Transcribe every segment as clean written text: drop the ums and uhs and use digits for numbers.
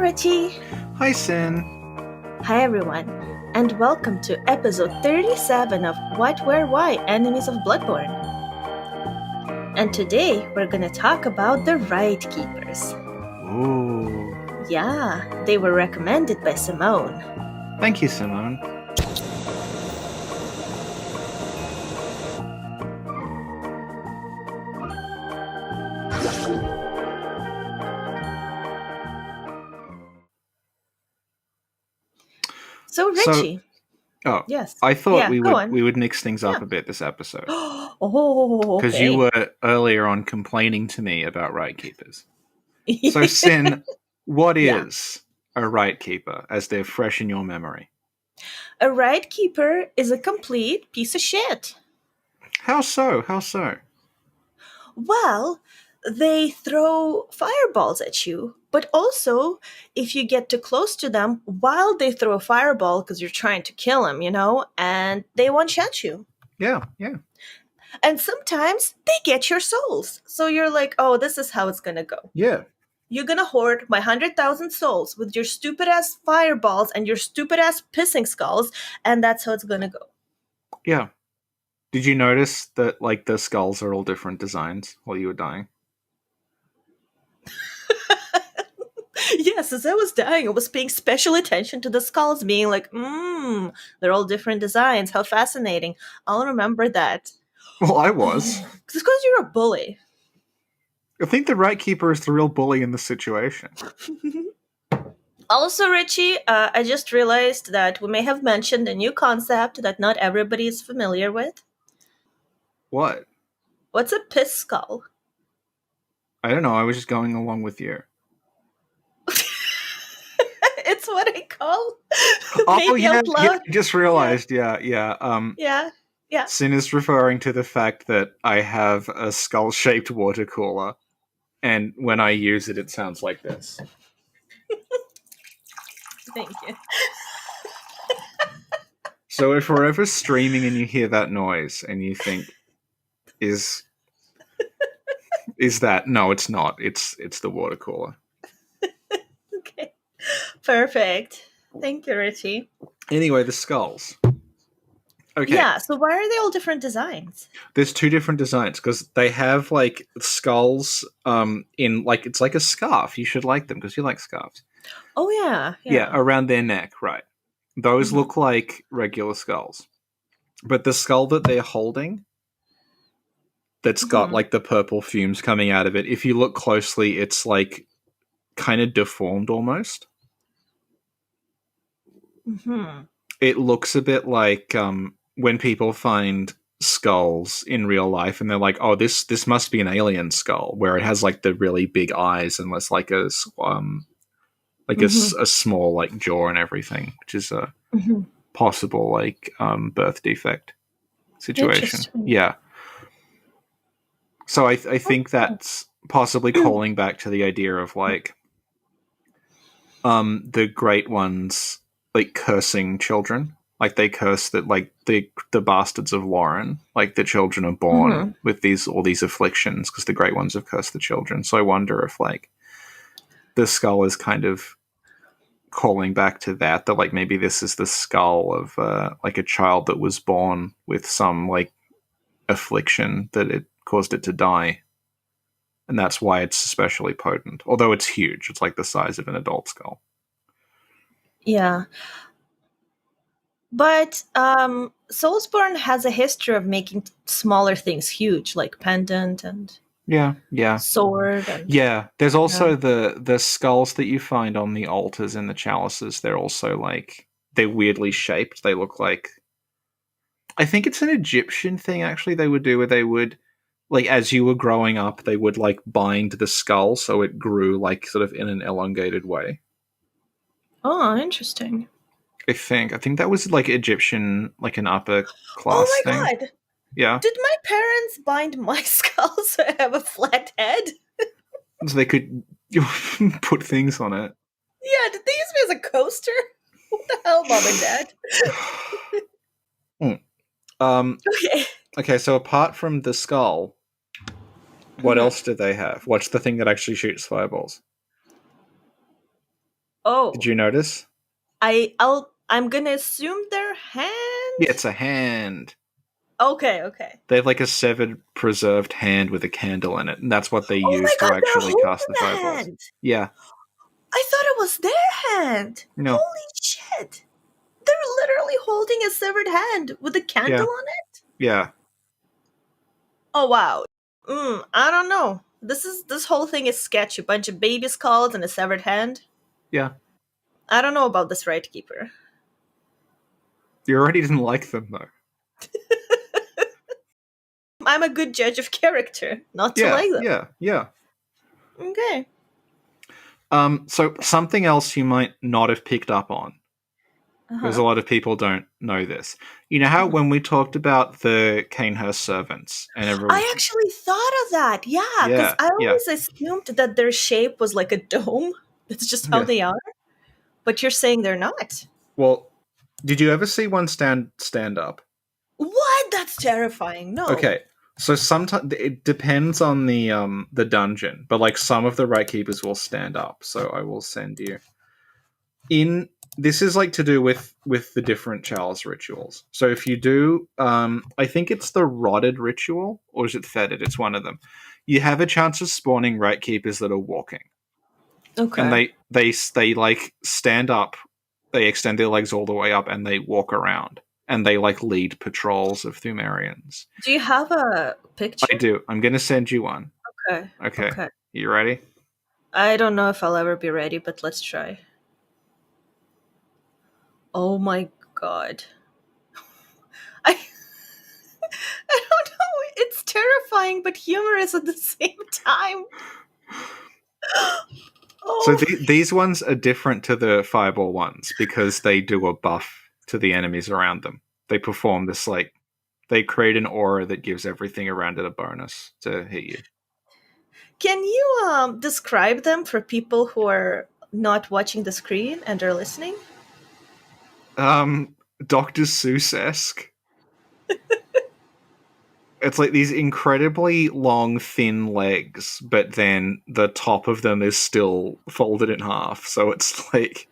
Richie! Hi, Sin. Hi, everyone, and welcome to episode 37 of What, Where, Why Enemies of Bloodborne. And today we're gonna talk about the Rite Keepers. Ooh. Yeah, they were recommended by Simone. Thank you, Simone. So, Richie. Yes. I thought Yeah, we would mix things up a bit this episode. Oh, Because okay. you were earlier on complaining to me about Rite Keepers. So, Sin, what is a Rite Keeper, as they're fresh in your memory? A Rite Keeper is a complete piece of shit. How so? How so? Well, they throw fireballs at you, but also if you get too close to them while they throw a fireball because you're trying to kill them, and they one-shot you. Yeah. And sometimes they get your souls. So you're like, oh, this is how it's gonna go. Yeah. You're gonna hoard my 100,000 souls with your stupid-ass fireballs and your stupid-ass pissing skulls, and that's how it's gonna go. Yeah. Did you notice that, the skulls are all different designs while you were dying? Yes, as I was dying, I was paying special attention to the skulls, being like, they're all different designs. How fascinating. I'll remember that. Well, I was. It's because you're a bully. I think the Rite Keeper is the real bully in the situation. Also, Richie, I just realized that we may have mentioned a new concept that not everybody is familiar with. What? What's a piss skull? I don't know. I was just going along with you. It's what I call. Oh, maybe out loud. I just realized. Yeah. Yeah. Sin is referring to the fact that I have a skull-shaped water cooler, and when I use it, it sounds like this. Thank you. So if we're ever streaming and you hear that noise and you think, is that? No, it's not. It's the water cooler. Okay. Perfect. Thank you, Richie. Anyway, the skulls. Okay. Yeah, so why are they all different designs? There's two different designs because they have skulls in it's like a scarf. You should like them because you like scarves. Oh yeah. Yeah, around their neck, right. Those look like regular skulls. But the skull that they're holding that's got the purple fumes coming out of it, if you look closely, it's kind of deformed almost. It looks a bit like when people find skulls in real life and they're like, oh, this must be an alien skull, where it has the really big eyes and less a small jaw and everything, which is a possible birth defect situation. Yeah. So I think that's possibly calling back to the idea of the Great Ones cursing children. They curse that the bastards of Lauren, the children are born with all these afflictions because the Great Ones have cursed the children. So I wonder if the skull is kind of calling back to that maybe this is the skull of a child that was born with some affliction that it caused it to die, and that's why it's especially potent, although it's huge. It's the size of an adult skull. Yeah, but Soulsborne has a history of making smaller things huge, like pendant and sword. And, there's also the skulls that you find on the altars in the chalices. They're also they're weirdly shaped. They look I think it's an Egyptian thing actually they would do, where they would as you were growing up, they would bind the skull so it grew sort of in an elongated way. Oh, interesting. I think that was Egyptian, an upper class thing. Oh my god! Yeah. Did my parents bind my skull so I have a flat head? So they could put things on it. Yeah, did they use me as a coaster? What the hell, Mom and Dad? Okay, so apart from the skull, what else do they have? What's the thing that actually shoots fireballs? Did Oh, you notice? I'm gonna assume their Yeah, hand. it's a hand. Okay, okay. They have like a severed, preserved hand with a candle in it, and that's what they Oh my use to god, they're actually cast the holding a fireballs. hand. Yeah, I thought it was their hand. no, Holy shit. They're literally holding a severed hand with a yeah, candle on it. yeah, Oh wow. I don't know. This whole thing is sketchy. Bunch of baby skulls and a severed hand. yeah. I don't know about this Rite Keeper. You already didn't like them though. I'm a good judge of character, not to Yeah, like them. yeah, yeah. Okay. So something else you might not have picked up on, because Uh-huh. a lot of people don't know this. You know how when we talked about the Canehurst servants and everyone, I actually thought of that. Yeah, because yeah, I yeah, always assumed that their shape was like a dome. That's just how yeah. they are. But you're saying they're not. Well, did you ever see one stand up? What? That's terrifying. No. Okay, so sometimes it depends on the dungeon, but like some of the right keepers will stand up. So I will send you in. This is like to do with the different chalice rituals. So if you do, I think it's the rotted ritual, or is it fetid? It's one of them. You have a chance of spawning right keepers that are walking, and Okay. they like stand up. They extend their legs all the way up, and they walk around, and they like lead patrols of Pthumerians. Do you have a I picture? do. I'm going to send you one. Okay. Okay. Okay. You ready? I don't know if I'll ever be ready, but let's try. Oh my god. I I don't know. It's terrifying but humorous at the same time. So Oh. these ones are different to the fireball ones because they do a buff to the enemies around them. They perform this like they create an aura that gives everything around it a bonus to hit you. Can you describe them for people who are not watching the screen and are listening? Dr. Seuss-esque. It's like these incredibly long, thin legs, but then the top of them is still folded in half. So it's like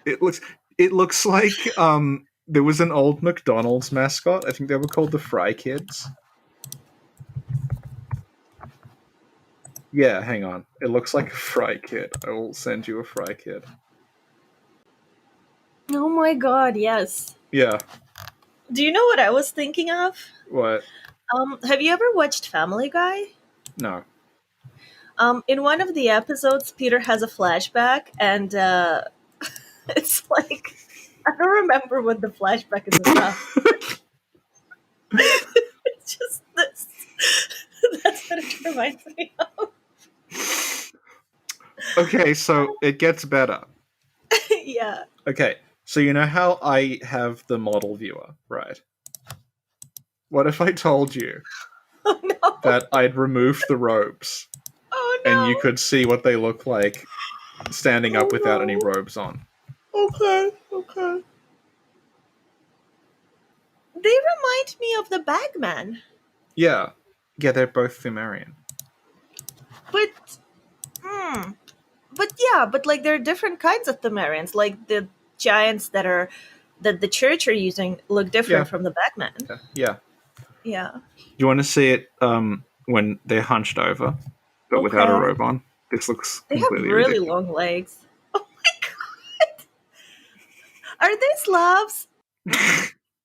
it looks it looks like there was an old McDonald's mascot. I think they were called the Fry Kids. Yeah, hang on. It looks like a Fry Kid. I will send you a Fry Kid. Oh my god, yes. Yeah. Do you know what I was thinking of? What? Have you ever watched Family Guy? No. In one of the episodes, Peter has a flashback, and it's like I don't remember what the flashback is about. It's just this. That's what it reminds me of. Okay, so it gets better. Yeah. Okay, so you know how I have the model viewer, right? What if I told you Oh no. that I'd removed the robes Oh and you no. could see what they look like standing up without any Oh robes on? no. Okay. Okay. They remind me of the Bagman, Yeah. Yeah, they're both Pthumerian. but hmm. But yeah, but like there are different kinds of Thumerians. Like the giants that the church are using look Yeah. different from the Bagman. Yeah. Yeah. Yeah. You want to see it when they're hunched over, but without a Okay. robe on? This looks They have completely really ridiculous. long legs. Oh my god. Are they Slavs?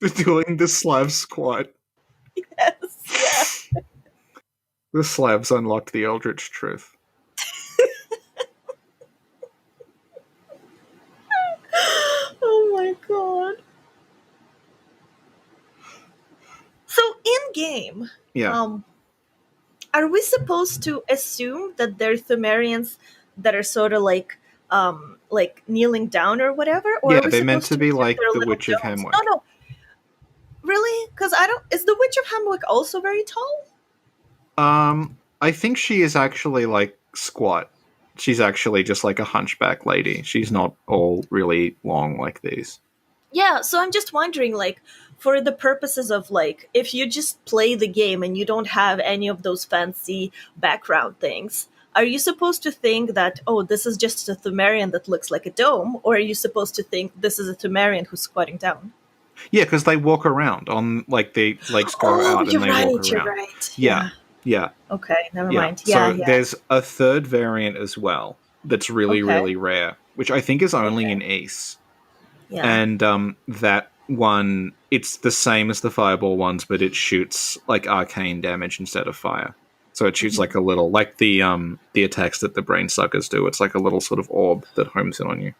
They're doing the Slav squat. Yes. Yeah. The Slavs unlocked the Eldritch truth. Oh my god. So in game, Yeah. um, are we supposed to assume that they're Thumerians that are sort of like kneeling down or whatever, or Yeah, are we they're meant supposed to to be assume like they're the little Witch of gnomes? No, Havoc. no, really? Because I don't. Is the Witch of Havoc also very tall? I think she is actually like squat. She's actually just like a hunchback lady. She's not all really long like these. Yeah. So I'm just wondering, like, for the purposes of if you just play the game and you don't have any of those fancy background things, are you supposed to think that, oh, this is just a Pthumerian that looks like a dome, or are you supposed to think this is a Pthumerian who's squatting down? Yeah, because they walk around on like the legs go Oh, out and you're they walk right. You're around. right. Yeah, Yeah. yeah, Okay. Never yeah. mind. Yeah. So Yeah. there's a third variant as well that's really, Okay. really rare, which I think is only Okay. in East. Yeah. And that one, it's the same as the fireball ones, but it shoots like arcane damage instead of fire. So it shoots like a little, like the attacks that the brain suckers do. It's like a little sort of orb that homes in on you.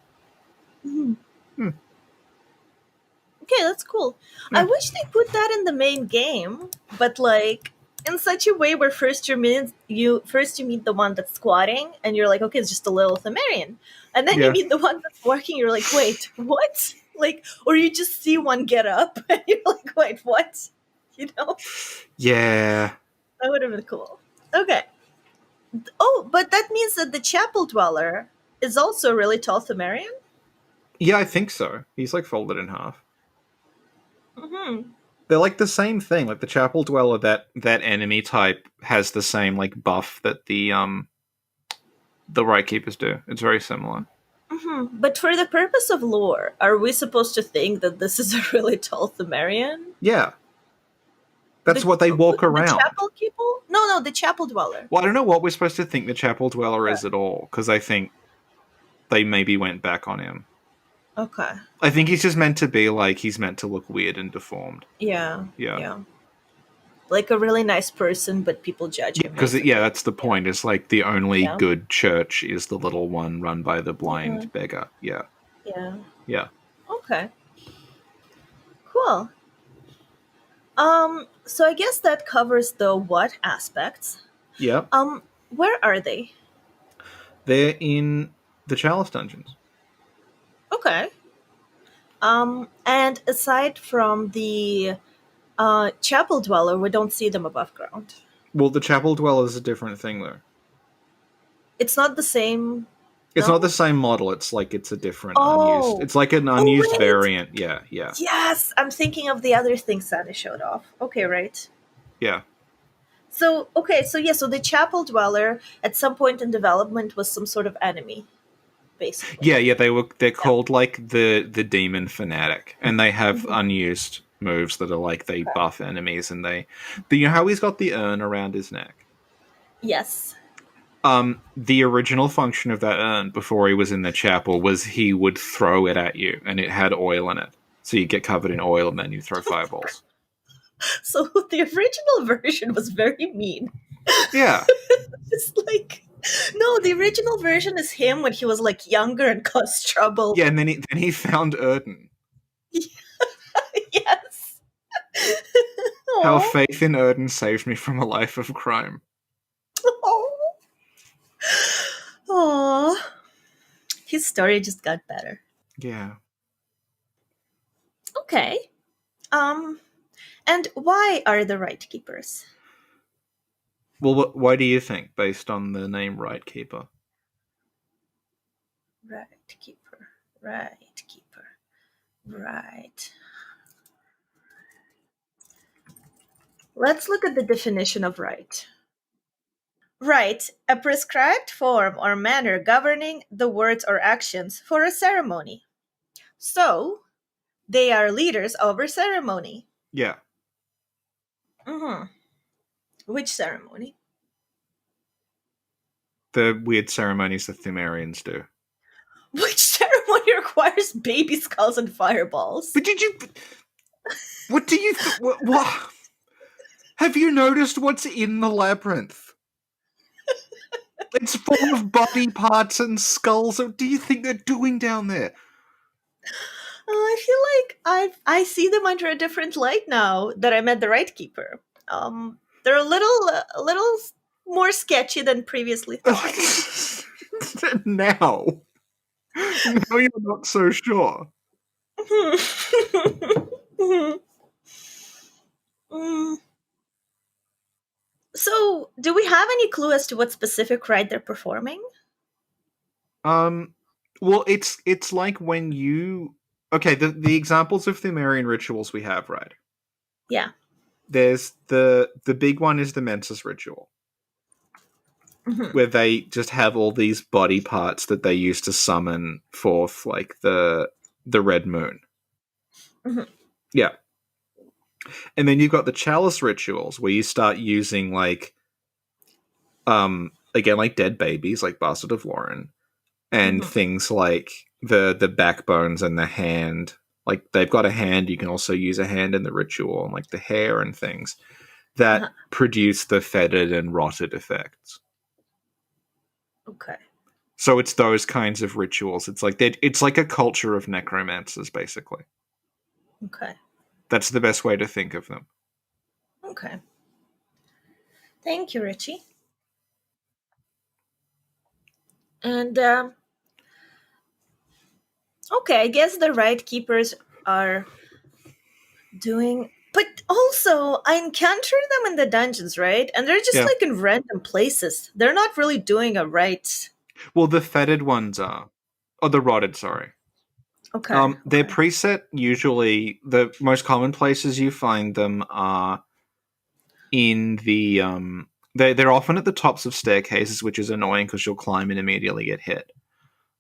Mhm. Hmm. Okay, that's cool. I Yeah, wish they put that in the main game, but like in such a way where first you meet the one that's squatting, and you're like, okay, it's just a little Pthumerian, and then you yeah, meet the one that's walking. You're like, wait, what? Like, or you just see one get up, and you're like, wait, what? You know, yeah, that would have been cool. Okay. Oh, but that means that the Chapel Dweller is also a really tall Pthumerian. yeah. I think so. He's like folded in half. Mm-hmm. They're like the same thing. Like the Chapel Dweller, that enemy type has the same like buff that the Rite Keepers do. It's very similar. Mm-hmm. But for the purpose of lore, are we supposed to think that this is a really tall Pthumerian? Yeah, that's The what they walk the around. chapel people? No, no, the chapel dweller. Well, I don't know what we're supposed to think the Chapel Dweller Okay. is at all, because I think they maybe went back on him. Okay. I think he's just meant to be like he's meant to look weird and deformed. Yeah. Yeah. Yeah. Like a really nice person, but people judge Yeah, him because yeah, basically. that's the Yeah. point. It's like the only Yeah. good church is the little one run by the Hmm. blind beggar. Yeah, Yeah. yeah, Okay. Cool. So I guess that covers the what aspects. yeah. Where are they? They're in the Chalice dungeons. Okay. And aside from the chapel dweller, we don't see them above ground. Well, the Chapel Dweller is a different thing, though. It's not the same. It's not the No. same model. It's like it's a different unused. Oh. It's like an Oh unused wait. variant. Yeah, yeah, Yes, I'm thinking of the other thing Santa showed off. Okay, right. yeah, So okay, so yeah, so the chapel dweller at some point in development was some sort of enemy, basically. yeah, yeah. They're Yeah. called like the demon fanatic, and they have Mhm. unused moves that are like they Okay. buff enemies, and they. But you know how he's got the urn around his neck. Yes. The original function of that urn before he was in the chapel was he would throw it at you, and it had oil in it. So you get covered in oil, and then you throw fireballs. So the original version was very mean. Yeah, It's like no, the original version is him when he was like younger and caused trouble. yeah, and then he found Erden. Yes. How Oh. faith in Erden saved me from a life of crime. Oh. Oh. His story just got better. Yeah. Okay. Um and why are the right keepers? Well, why do you think, based on the name Rite Keeper? Right keeper. Right keeper. Right. Let's look at the definition of right. Right, a prescribed form or manner governing the words or actions for a ceremony. So, they are leaders over ceremony. Yeah. Mm-hmm. Which ceremony? The weird ceremonies the Pthumerians do. Which ceremony requires baby skulls and fireballs? But did you. What do you. What? Have you noticed what's in the labyrinth? It's full of body parts and skulls. What do you think they're doing down there? I feel like I see them under a different light now that I met the right keeper. They're a little more sketchy than previously thought. Now. Now you're not so sure. Mm. So, do we have any clue as to what specific rite they're performing? Um, well, it's like when you okay, the examples of Pthumerian rituals we have, right? Yeah. There's the big one is the Mensis ritual. Mm-hmm. where they just have all these body parts that they use to summon forth like the red moon. Mm-hmm. Yeah. And then you've got the chalice rituals where you start using like again like dead babies like Bastard of Lauren and Mm-hmm. things like the backbones and the hand. Like they've got a hand, you can also use a hand in the ritual, and like the hair and things Uh-huh. that produce the fetid and rotted effects. Okay. So it's those kinds of rituals. It's like a culture of necromancers, basically. Okay. That's the best way to think of them. Okay. Thank you, Richie. And okay, I guess the Rite Keepers are doing. But also, I encounter them in the dungeons, right? And they're just Yeah. like in random places. They're not really doing a rite. Well, the fetid ones are. Oh, the rotted, sorry. Okay. They're Okay. preset usually. The most common places you find them are in the. They're often at the tops of staircases, which is annoying because you'll climb and immediately get hit.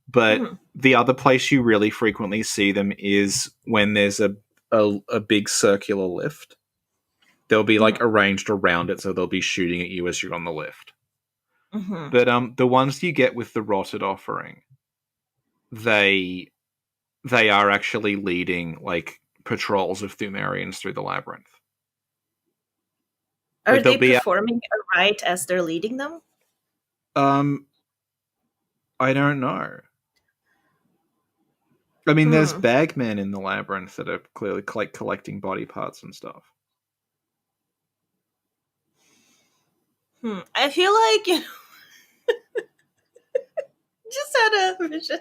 But Hmm. the other place you really frequently see them is when there's a big circular lift. They'll be like Hmm. arranged around it, so they'll be shooting at you as you're on the lift. Hmm. But the ones you get with the rotted offering, they they are actually leading like patrols of Pthumerians through the labyrinth. Are Like they'll they be performing a rite as they're leading them? um I don't know. I mean, there's Hmm. bagmen in the labyrinth that are clearly like collecting body parts and stuff. Hmm. I feel like just had a vision.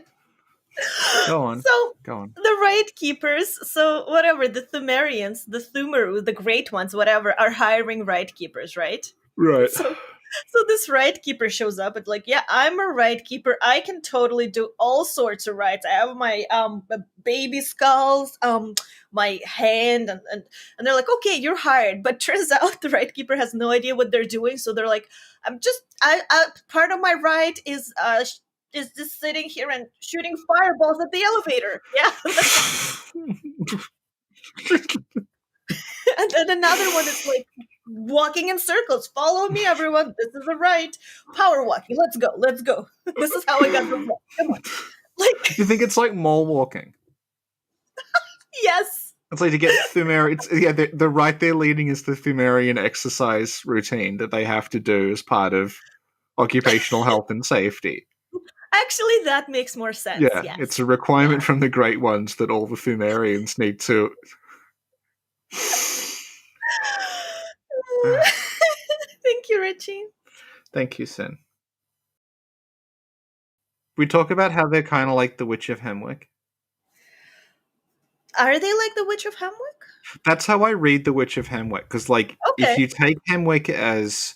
Go on, So go on. the Rite Keepers, so whatever the Pthumerians, the Pthumeru, the Great Ones, whatever, are hiring Rite Keepers, right? Right. So this Rite Keeper shows up. It's like, yeah, I'm a Rite Keeper. I can totally do all sorts of rites. I have my baby skulls, my hand, and they're like, okay, you're hired. But turns out the Rite Keeper has no idea what they're doing. So they're like, I part of my rite is just sitting here and shooting fireballs at the elevator. Yeah. And then another one is like walking in circles. Follow me, everyone. This is the right. Power walking. Let's go. Let's go. This is how I got the block. Come on. Like, You think it's like mole walking? yes. It's like to get Pthumeri. It's yeah. The right they're leading is the Pthumerian exercise routine that they have to do as part of occupational health and safety. Actually, that makes more sense. Yeah, it's Yes. a requirement Yeah. from the Great Ones that all the Pthumerians need to. Thank you, Richie. Thank you, Sin. We talk about how they're kind of like the Witch of Hemwick. Are they like the Witch of Havoc? That's how I read the Witch of Hemwick, because like if Okay. you take Hemwick as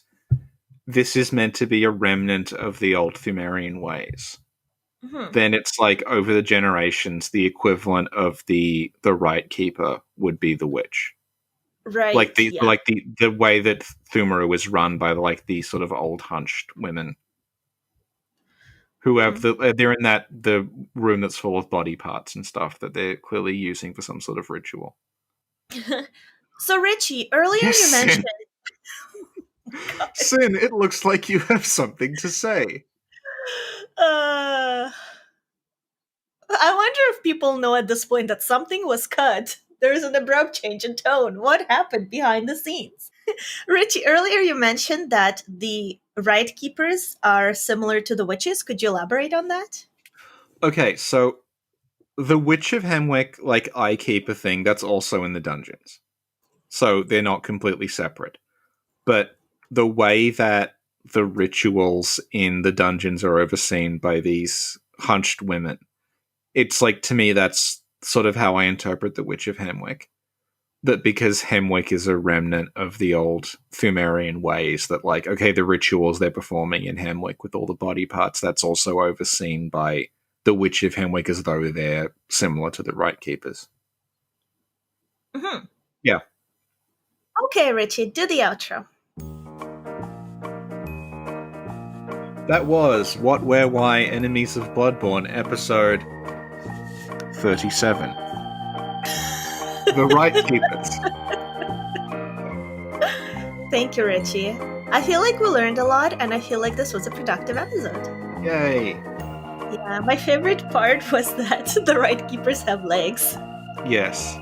this is meant to be a remnant of the old Pthumerian ways, Hmm. then it's like over the generations, the equivalent of the Rite Keeper would be the witch. Like Right. the Yeah. like the way that Pthumeru is run by like the sort of old hunched women who have Hmm. they're in that the room that's full of body parts and stuff that they're clearly using for some sort of ritual. So, Richie, earlier Yes, you mentioned. Sin. Sin, it looks like you have something to say. Uh, I wonder if people know at this point that something was cut. There's an abrupt change in tone. What happened behind the scenes? Richie, earlier you mentioned that the Rite Keepers are similar to the witches. Could you elaborate on that? Okay, so the Witch of Hemwick, like eye keeper thing, that's also in the dungeons. So they're not completely separate. But the way that the rituals in the dungeons are overseen by these hunched women, it's like to me that's sort of how I interpret the Witch of Hemwick. That because Hemwick is a remnant of the old Pthumerian ways, that like, okay, the rituals they're performing in Hemwick with all the body parts, that's also overseen by the Witch of Hemwick as though they're similar to the Rite Keepers. Hmm. Yeah. Okay, Richie, do the outro. That was What, Where, Why, Enemies of Bloodborne, episode 37. The Rite Keepers. Thank you, Richie. I feel like we learned a lot, and I feel like this was a productive episode. Yay. Yeah, my favorite part was that the Rite Keepers have legs. Yes.